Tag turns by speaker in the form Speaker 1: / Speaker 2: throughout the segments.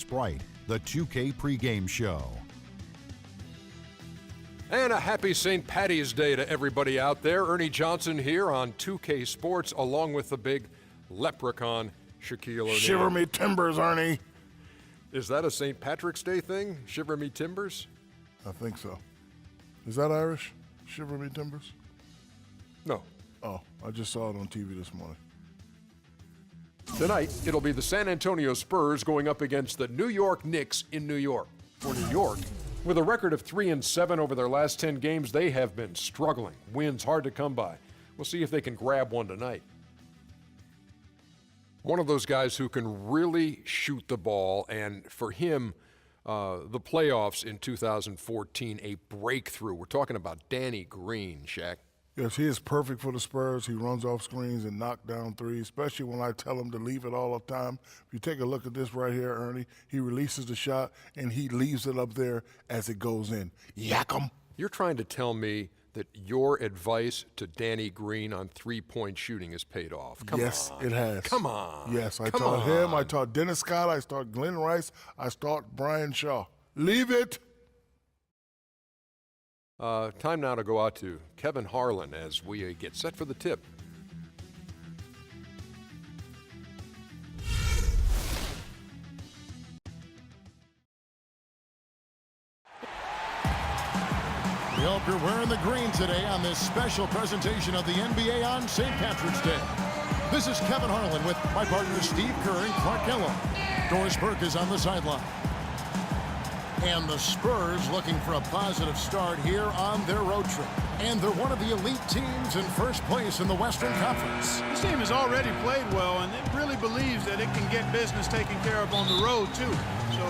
Speaker 1: Sprite, the 2K pregame show.
Speaker 2: And a happy St. Paddy's Day to everybody out there. Ernie Johnson here on 2K Sports, along with the big leprechaun, Shaquille O'Neal.
Speaker 3: Shiver me timbers, Ernie.
Speaker 2: Is that a St. Patrick's Day thing? Shiver me timbers?
Speaker 3: I think so. Is that Irish? Shiver me timbers?
Speaker 2: No.
Speaker 3: Oh, I just saw it on TV this morning.
Speaker 2: Tonight, it'll be the San Antonio Spurs going up against the New York Knicks in New York. For New York, with a record of 3-7 over their last 10 games, they have been struggling. Wins hard to come by. We'll see if they can grab one tonight. One of those guys who can really shoot the ball, and for him, the playoffs in 2014, a breakthrough. We're talking about Danny Green, Shaq.
Speaker 3: Yes, he is perfect for the Spurs. He runs off screens and knocks down threes, especially when I tell him to leave it all the time. If you take a look at this right here, Ernie, he releases the shot, and he leaves it up there as it goes in. Yak him.
Speaker 2: You're trying to tell me that your advice to Danny Green on three-point shooting has paid off. Come on.
Speaker 3: Yes, it has.
Speaker 2: Come on.
Speaker 3: Yes, I taught him. I taught Dennis Scott. I taught Glenn Rice. I taught Brian Shaw. Leave it.
Speaker 2: Time now to go out to Kevin Harlan as we get set for the tip.
Speaker 4: We hope you're wearing the green today on this special presentation of the NBA on St. Patrick's Day. This is Kevin Harlan with my partners Steve Kerr and Clark Kellogg. Doris Burke is on the sideline. And the Spurs looking for a positive start here on their road trip. And they're one of the elite teams in first place in the Western Conference.
Speaker 5: This team has already played well, and it really believes that it can get business taken care of on the road, too. So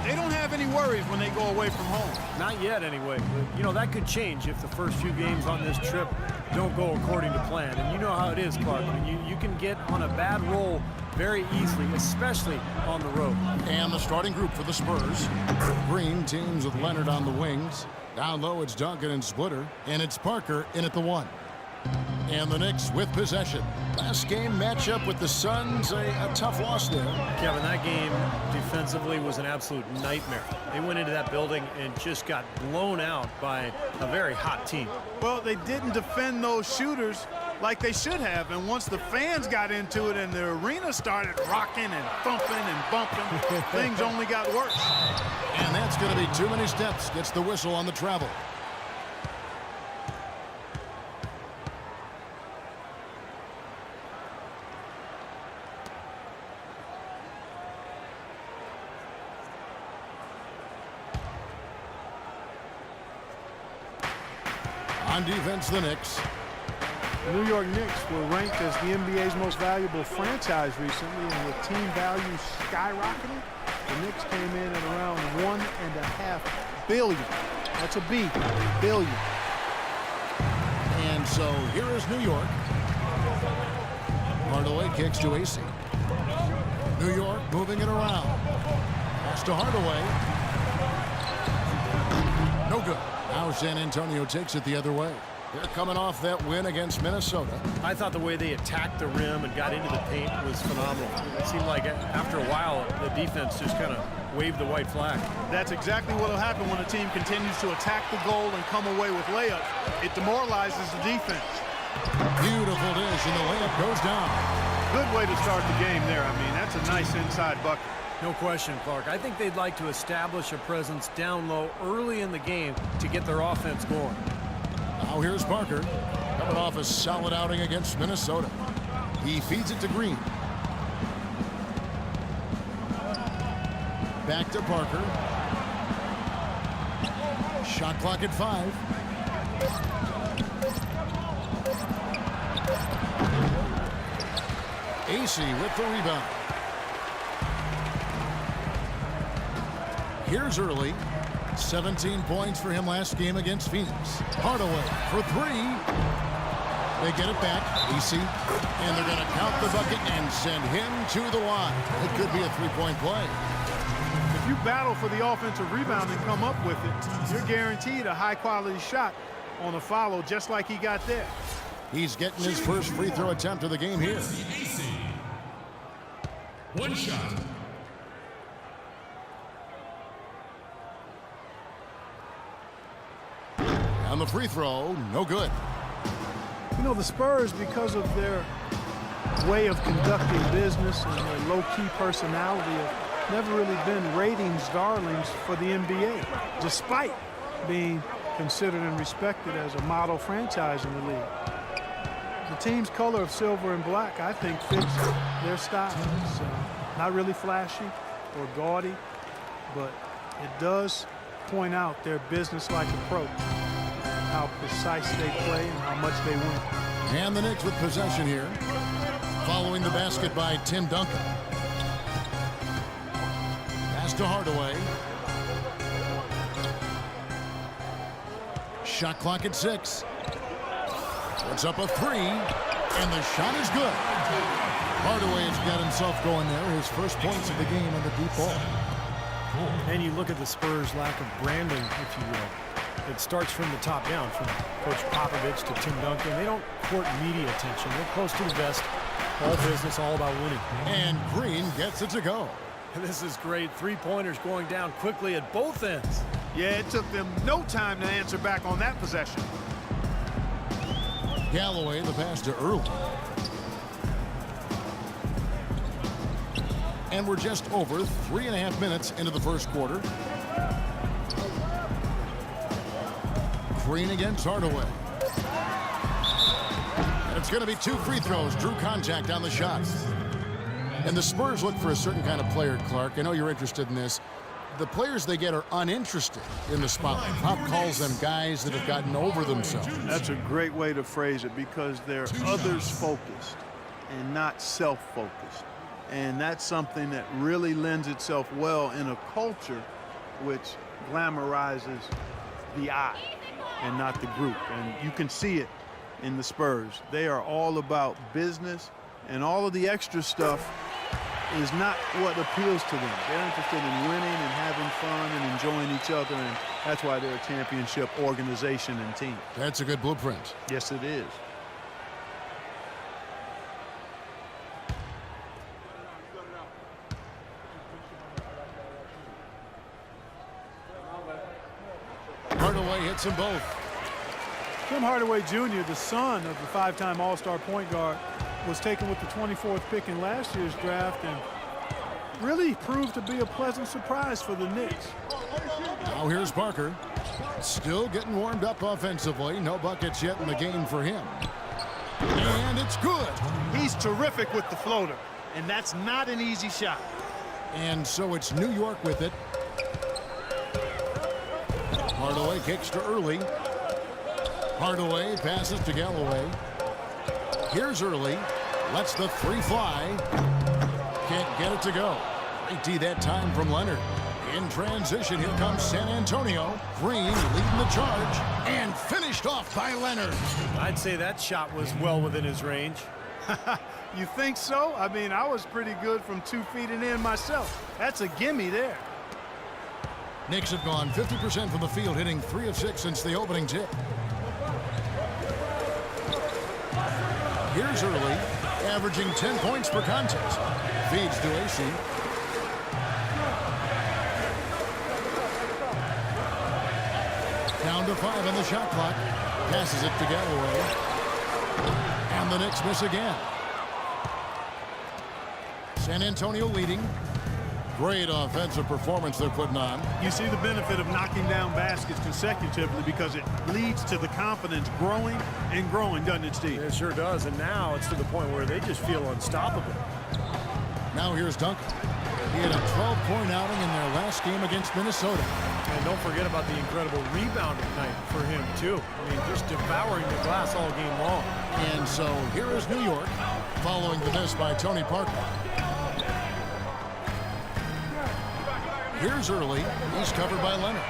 Speaker 5: they don't have any worries when they go away from home.
Speaker 6: Not yet, anyway. But, you know, that could change if the first few games on this trip don't go according to plan. And you know how it is, Clark. I mean, you can get on a bad roll very easily, especially on the road.
Speaker 4: And the starting group for the Spurs. Green teams with Leonard on the wings. Down low, it's Duncan and Splitter. And it's Parker in at the one. And the Knicks with possession. Last game matchup with the Suns, a tough loss there.
Speaker 6: Kevin, that game defensively was an absolute nightmare. They went into that building and just got blown out by a very hot team.
Speaker 5: Well, they didn't defend those shooters like they should have, and once the fans got into it and the arena started rocking and thumping and bumping, things only got worse.
Speaker 4: And that's going to be too many steps. Gets the whistle on the travel. On defense, the Knicks.
Speaker 7: The New York Knicks were ranked as the NBA's most valuable franchise recently, and with team value skyrocketing, the Knicks came in at around $1.5 billion. That's a B, billion.
Speaker 4: And so here is New York. Hardaway kicks to AC. New York moving it around. Pass to Hardaway. No good. Now San Antonio takes it the other way. They're coming off that win against Minnesota.
Speaker 6: I thought the way they attacked the rim and got into the paint was phenomenal. It seemed like after a while, the defense just kind of waved the white flag.
Speaker 5: That's exactly what will happen when a team continues to attack the goal and come away with layups. It demoralizes the defense.
Speaker 4: Beautiful dish, and the layup goes down.
Speaker 5: Good way to start the game there. I mean, that's a nice inside bucket.
Speaker 6: No question, Clark. I think they'd like to establish a presence down low early in the game to get their offense going.
Speaker 4: Now here's Parker, coming off a solid outing against Minnesota. He feeds it to Green. Back to Parker. Shot clock at 5. AC with the rebound. Here's Early. 17 points for him last game against Phoenix. Hardaway for 3. They get it back. AC. And they're going to count the bucket and send him to the line. It could be a three-point play.
Speaker 5: If you battle for the offensive rebound and come up with it, you're guaranteed a high-quality shot on a follow just like he got there.
Speaker 4: He's getting his first free throw attempt of the game here.
Speaker 8: One shot.
Speaker 4: And the free throw, no good.
Speaker 7: You know, the Spurs, because of their way of conducting business and their low-key personality, have never really been ratings darlings for the NBA, despite being considered and respected as a model franchise in the league. The team's color of silver and black, I think, fits their style. It's not really flashy or gaudy, but it does point out their business-like approach, how precise they play and how much they win.
Speaker 4: And the Knicks with possession here, following the basket by Tim Duncan. Pass to Hardaway. Shot clock at 6. Puts up a 3, and the shot is good. Hardaway has got himself going there, his first points of the game on the deep ball.
Speaker 6: And you look at the Spurs' lack of branding, if you will. It starts from the top down, from Coach Popovich to Tim Duncan. They don't court media attention. They're close to the vest. All business, all about winning.
Speaker 4: And Green gets it to go.
Speaker 6: This is great. Three-pointers going down quickly at both ends.
Speaker 5: Yeah, it took them no time to answer back on that possession.
Speaker 4: Galloway, the pass to Earl. And we're just over 3.5 minutes into the first quarter. Green against Hardaway. And it's going to be 2 free throws. Drew contact on the shot. And the Spurs look for a certain kind of player, Clark. I know you're interested in this. The players they get are uninterested in the spotlight. Pop calls them guys that have gotten over themselves.
Speaker 5: That's a great way to phrase it, because they're others-focused and not self-focused. And that's something that really lends itself well in a culture which glamorizes the I and not the group. And you can see it in the Spurs. They are all about business, and all of the extra stuff is not what appeals to them. They're interested in winning and having fun and enjoying each other, and that's why they're a championship organization and team.
Speaker 4: That's a good blueprint.
Speaker 5: Yes, it is.
Speaker 4: Hardaway hits them both.
Speaker 7: Tim Hardaway Jr., the son of the 5-time All-Star point guard, was taken with the 24th pick in last year's draft and really proved to be a pleasant surprise for the Knicks.
Speaker 4: Now here's Parker. Still getting warmed up offensively. No buckets yet in the game for him. And it's good.
Speaker 5: He's terrific with the floater, and that's not an easy shot.
Speaker 4: And so it's New York with it. Hardaway kicks to Early. Hardaway passes to Galloway. Here's Early. Lets the 3 fly. Can't get it to go. Great D that time from Leonard. In transition, here comes San Antonio. Green leading the charge and finished off by Leonard.
Speaker 6: I'd say that shot was well within his range.
Speaker 5: You think so? I mean, I was pretty good from 2 feet and in myself. That's a gimme there.
Speaker 4: Knicks have gone 50% from the field, hitting 3 of 6 since the opening tip. Here's Early, averaging 10 points per contest. Feeds to AC. Down to 5 on the shot clock. Passes it to Galloway. And the Knicks miss again. San Antonio leading. Great offensive performance they're putting on.
Speaker 5: You see the benefit of knocking down baskets consecutively, because it leads to the confidence growing and growing, doesn't it, Steve?
Speaker 6: It sure does, and now it's to the point where they just feel unstoppable.
Speaker 4: Now here's Duncan. He had a 12-point outing in their last game against Minnesota.
Speaker 6: And don't forget about the incredible rebounding night for him, too. I mean, just devouring the glass all game long.
Speaker 4: And so here is New York, following the miss by Tony Parker. Here's Early. He's covered by Leonard.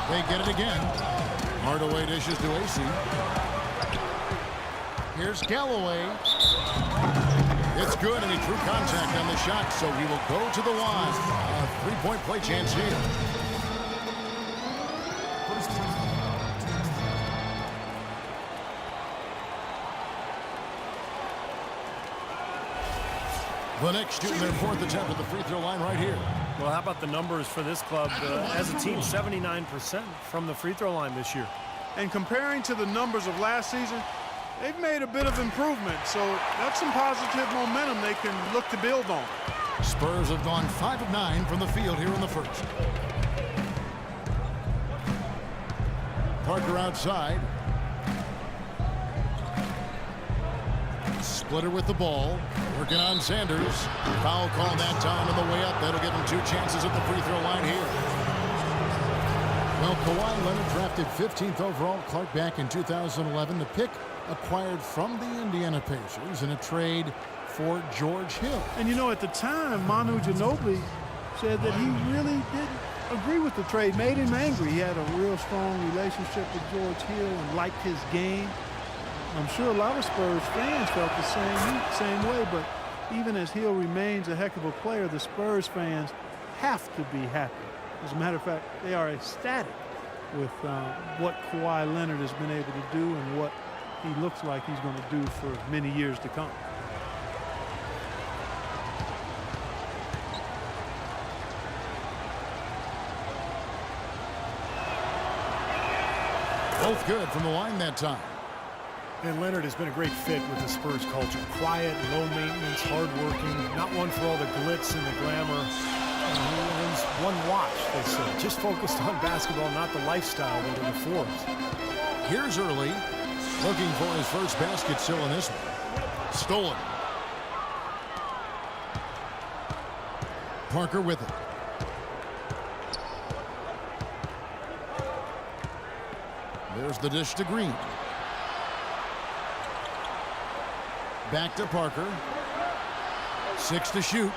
Speaker 4: They get it again. Hardaway dishes to AC. Here's Galloway. It's good, and he drew contact on the shot, so he will go to the line. A 3-point play chance here. The Knicks shooting their 4th attempt at the free throw line right here.
Speaker 6: Well, how about the numbers for this club? As a team, 79% from the free throw line this year.
Speaker 5: And comparing to the numbers of last season, they've made a bit of improvement. So that's some positive momentum they can look to build on.
Speaker 4: Spurs have gone 5 of 9 from the field here in the first. Parker outside. Splitter with the ball. Working on Sanders. Foul call that time on the way up. That'll give him 2 chances at the free throw line here. Well, Kawhi Leonard drafted 15th overall, Clark, back in 2011. The pick acquired from the Indiana Pacers in a trade for George Hill.
Speaker 7: And you know, at the time, Manu Ginobili said that he really didn't agree with the trade, made him angry. He had a real strong relationship with George Hill and liked his game. I'm sure a lot of Spurs fans felt the same way, but even as Hill remains a heck of a player, the Spurs fans have to be happy. As a matter of fact, they are ecstatic with what Kawhi Leonard has been able to do and what he looks like he's going to do for many years to come.
Speaker 4: Both good from the line that time.
Speaker 6: And Leonard has been a great fit with the Spurs culture. Quiet, low maintenance, hardworking, not one for all the glitz and the glamour. He's one watch, they say. Just focused on basketball, not the lifestyle that it affords.
Speaker 4: Here's Early, looking for his first basket still in this one. Stolen. Parker with it. There's the dish to Green. Back to Parker. 6 to shoot.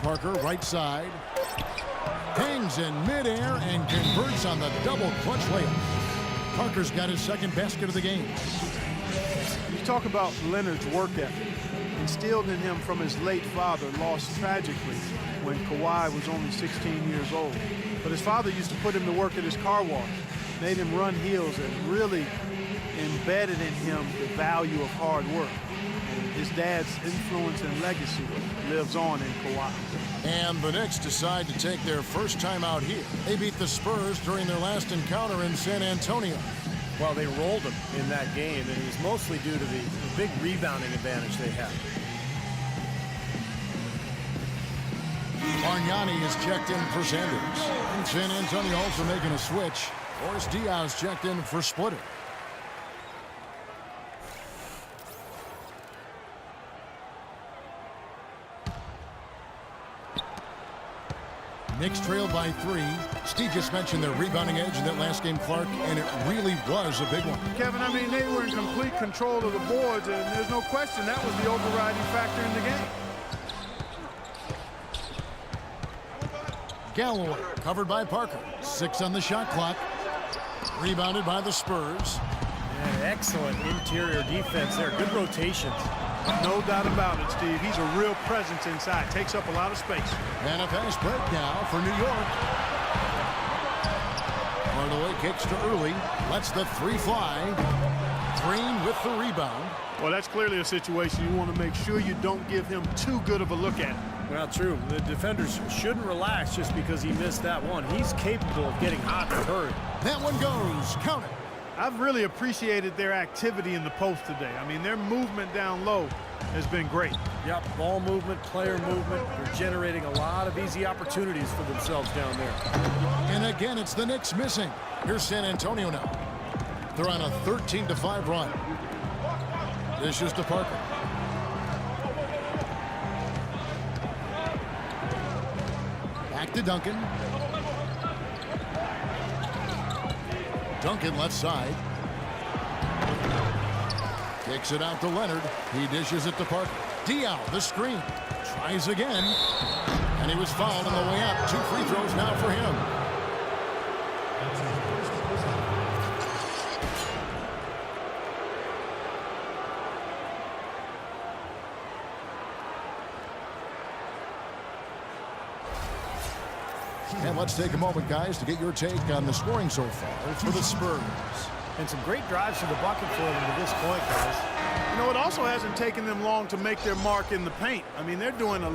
Speaker 4: Parker right side. Hangs in midair and converts on the double clutch layup. Parker's got his second basket of the game.
Speaker 5: You talk about Leonard's work ethic, instilled in him from his late father, lost tragically when Kawhi was only 16 years old. But his father used to put him to work at his car wash, made him run heels, and really embedded in him the value of hard work. And his dad's influence and legacy lives on in Kawhi.
Speaker 4: And the Knicks decide to take their first time out here. They beat the Spurs during their last encounter in San Antonio.
Speaker 6: Well, they rolled him in that game, and it was mostly due to the big rebounding advantage they had.
Speaker 4: Bargnani is checked in for Sanders. And San Antonio also making a switch. Boris Diaz checked in for Splitter. Knicks trailed by 3. Steve just mentioned their rebounding edge in that last game, Clark, and it really was a big one.
Speaker 5: Kevin, I mean, they were in complete control of the boards, and there's no question that was the overriding factor in the game.
Speaker 4: Galloway covered by Parker. 6 on the shot clock. Rebounded by the Spurs.
Speaker 6: And excellent interior defense there. Good rotations.
Speaker 5: No doubt about it, Steve. He's a real presence inside. Takes up a lot of space.
Speaker 4: And a fast break now for New York. Hardaway kicks to Early. Lets the 3 fly. Green with the rebound.
Speaker 5: Well, that's clearly a situation you want to make sure you don't give him too good of a look at.
Speaker 6: Well, true. The defenders shouldn't relax just because he missed that one. He's capable of getting hot in a hurry.
Speaker 4: That one goes. Count it.
Speaker 5: I've really appreciated their activity in the post today. I mean, their movement down low has been great.
Speaker 6: Yep, ball movement, player movement. They're generating a lot of easy opportunities for themselves down there.
Speaker 4: And again, it's the Knicks missing. Here's San Antonio now. They're on a 13-5 run. This is to Parker. Back to Duncan. Duncan left side. Kicks it out to Leonard. He dishes it to Parker. Diaw, the screen. Tries again. And he was fouled on the way up. 2 free throws now for him. And let's take a moment, guys, to get your take on the scoring so far for the Spurs.
Speaker 6: And some great drives to the bucket for them to this point, guys.
Speaker 5: You know, it also hasn't taken them long to make their mark in the paint. I mean, they're doing a